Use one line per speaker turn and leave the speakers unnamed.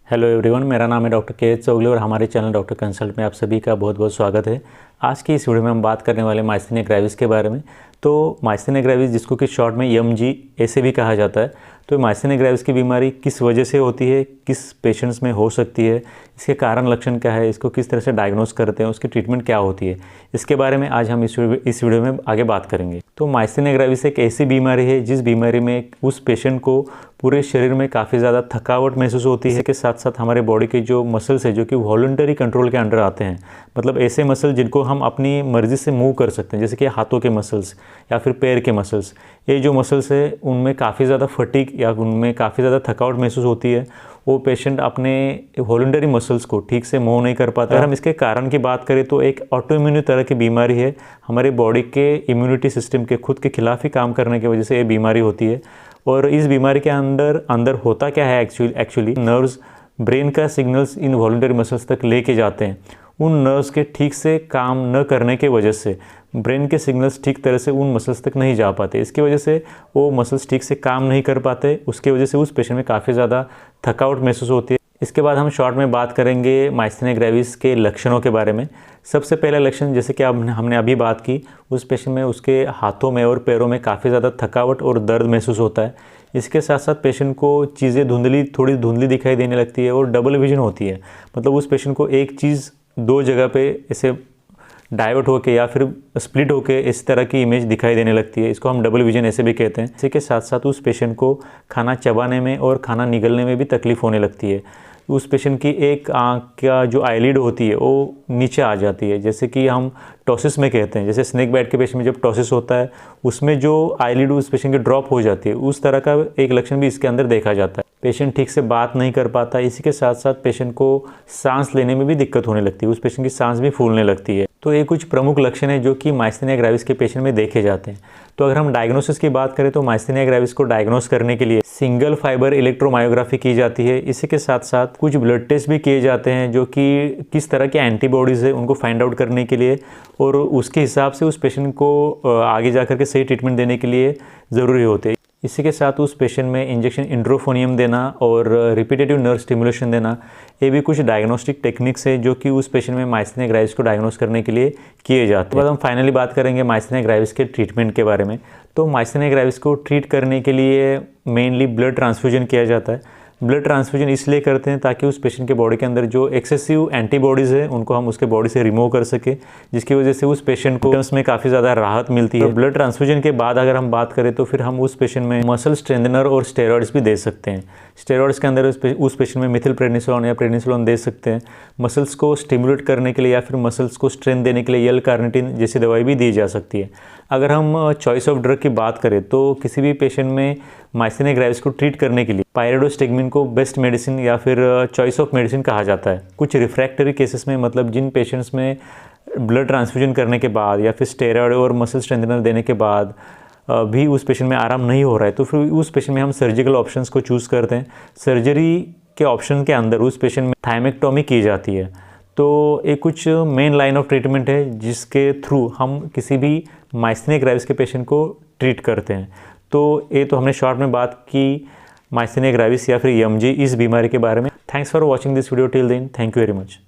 Hello everyone, मेरा नाम है डॉक्टर के एच चौगले और हमारे चैनल डॉक्टर कंसल्ट में आप सभी का बहुत बहुत स्वागत है। आज की इस वीडियो में हम बात करने वाले माइस्थेनिया ग्रेविस के बारे में। तो माइस्थेनिया ग्रेविस, जिसको कि शॉर्ट में एमजी ऐसे भी कहा जाता है, तो माइस्थेनिया ग्रेविस की बीमारी किस वजह से होती है, किस पेशेंट्स में हो सकती है, इसके कारण लक्षण क्या है, इसको किस तरह से डायग्नोस करते हैं, उसकी ट्रीटमेंट क्या होती है, इसके बारे में आज हम इस वीडियो में आगे बात करेंगे। तो माइस्थेनिया ग्रेविस एक ऐसी बीमारी है जिस बीमारी में उस पेशेंट को पूरे शरीर में काफ़ी ज़्यादा थकावट महसूस होती है। इसके साथ साथ हमारे बॉडी के जो मसल्स है जो कि वॉलंटरी कंट्रोल के अंडर आते हैं, मतलब ऐसे मसल जिनको हम अपनी मर्ज़ी से मूव कर सकते हैं, जैसे कि हाथों के मसल्स या फिर पैर के मसल्स। ये जो मसल्स है उनमें काफ़ी ज़्यादा फटीग या उनमें काफ़ी ज़्यादा थकावट महसूस होती है। वो पेशेंट अपने वॉलंटरी मसल्स को ठीक से मूव नहीं कर पाता। अगर हम इसके कारण की बात करें तो एक ऑटोइम्यून तरह की बीमारी है। हमारे बॉडी के इम्यूनिटी सिस्टम के खुद के खिलाफ ही काम करने की वजह से ये बीमारी होती है। और इस बीमारी के अंदर होता क्या है, एक्चुअली नर्व्स ब्रेन का सिग्नल्स इन वॉलंटरी मसल्स तक लेके जाते हैं। उन नर्व्स के ठीक से काम न करने के वजह से ब्रेन के सिग्नल्स ठीक तरह से उन मसल्स तक नहीं जा पाते। इसकी वजह से वो मसल्स ठीक से काम नहीं कर पाते। उसके वजह से उस पेशेंट में काफ़ी ज़्यादा थकावट महसूस होती है। इसके बाद हम शॉर्ट में बात करेंगे माइस्थेनिया ग्रेविस के लक्षणों के बारे में। सबसे पहला लक्षण, जैसे कि हमने अभी बात की, उस पेशेंट में उसके हाथों में और पैरों में काफ़ी ज़्यादा थकावट और दर्द महसूस होता है। इसके साथ साथ पेशेंट को चीज़ें थोड़ी धुंधली दिखाई देने लगती है और डबल विजन होती है। मतलब उस पेशेंट को एक चीज़ दो जगह पे ऐसे डाइवर्ट होके या फिर स्प्लिट होके इस तरह की इमेज दिखाई देने लगती है। इसको हम डबल विजन ऐसे भी कहते हैं। इसी के साथ साथ उस पेशेंट को खाना चबाने में और खाना निगलने में भी तकलीफ़ होने लगती है। उस पेशेंट की एक आँख का जो आईलिड होती है वो नीचे आ जाती है, जैसे कि हम टॉसिस में कहते हैं। जैसे स्नेक बाइट के पेशेंट में जब टॉसिस होता है उसमें जो आईलिड उस पेशेंट की ड्रॉप हो जाती है, उस तरह का एक लक्षण भी इसके अंदर देखा जाता है। पेशेंट ठीक से बात नहीं कर पाता। इसी के साथ साथ पेशेंट को सांस लेने में भी दिक्कत होने लगती है, उस पेशेंट की सांस भी फूलने लगती है। तो ये कुछ प्रमुख लक्षण है जो कि माइस्थेनिया ग्रेविस के पेशेंट में देखे जाते हैं। तो अगर हम डायग्नोसिस की बात करें तो माइस्थेनिया ग्रेविस को डायग्नोस करने के लिए सिंगल फाइबर इलेक्ट्रोमायोग्राफी की जाती है। इसी के साथ साथ कुछ ब्लड टेस्ट भी किए जाते हैं जो कि किस तरह के एंटीबॉडीज़ है उनको फाइंड आउट करने के लिए, और उसके हिसाब से उस पेशेंट को आगे जा कर के सही ट्रीटमेंट देने के लिए ज़रूरी होते हैं। इसी के साथ उस पेशेंट में इंजेक्शन इंड्रोफोनियम देना और रिपीटेटिव नर्व स्टिमुलेशन देना, ये भी कुछ डायग्नोस्टिक टेक्निक्स है जो कि उस पेशेंट में माइस्थेनिया ग्रेविस को डायग्नोस करने के लिए किए जाते हैं। बाद हम फाइनली बात करेंगे माइस्थेनिया ग्रेविस के ट्रीटमेंट के बारे में। तो माइस्थेनिया ग्रेविस को ट्रीट करने के लिए मेनली ब्लड ट्रांसफ्यूजन किया जाता है। ब्लड ट्रांसफ्यूजन इसलिए करते हैं ताकि उस पेशेंट के बॉडी के अंदर जो एक्सेसिव एंटीबॉडीज़ है उनको हम उसके बॉडी से रिमूव कर सके, जिसकी वजह से उस पेशेंट को उसमें काफ़ी ज़्यादा राहत मिलती है। तो ब्लड ट्रांसफ्यूजन के बाद अगर हम बात करें तो फिर हम उस पेशेंट में मसल स्ट्रेंथनर और स्टेरॉइड्स भी दे सकते हैं। स्टेरॉइड्स के अंदर उस पेशेंट में मिथिल प्रेडनिसोलोन या प्रेडनिसोलोन दे सकते हैं। मसल्स को स्टिमुलेट करने के लिए या फिर मसल्स को स्ट्रेंथ देने के लिए एल कार्निटिन जैसी दवाई भी दी जा सकती है। अगर हम चॉइस ऑफ ड्रग की बात करें तो किसी भी पेशेंट में माइस्थेनिया ग्रेविस को ट्रीट करने के लिए पाइरिडोस्टिग्मिन को बेस्ट मेडिसिन या फिर चॉइस ऑफ मेडिसिन कहा जाता है। कुछ रिफ्रैक्टरी केसेस में, मतलब जिन पेशेंट्स में ब्लड ट्रांसफ्यूजन करने के बाद या फिर स्टेरॉइड और मसल स्ट्रेंथनर देने के बाद भी उस पेशेंट में आराम नहीं हो रहा है, तो फिर उस पेशेंट में हम सर्जिकल ऑप्शंस को चूज़ करते हैं। सर्जरी के ऑप्शन के अंदर उस पेशेंट में थायमेक्टोमी की जाती है। तो ये कुछ मेन लाइन ऑफ ट्रीटमेंट है जिसके थ्रू हम किसी भी माइस्थेनिया ग्रेविस के पेशेंट को ट्रीट करते हैं। तो ये तो हमने शॉर्ट में बात की माइस्थेनिया ग्रेविस या फिर एमजी इस बीमारी के बारे में। Thanks for watching this video till then. Thank you very much.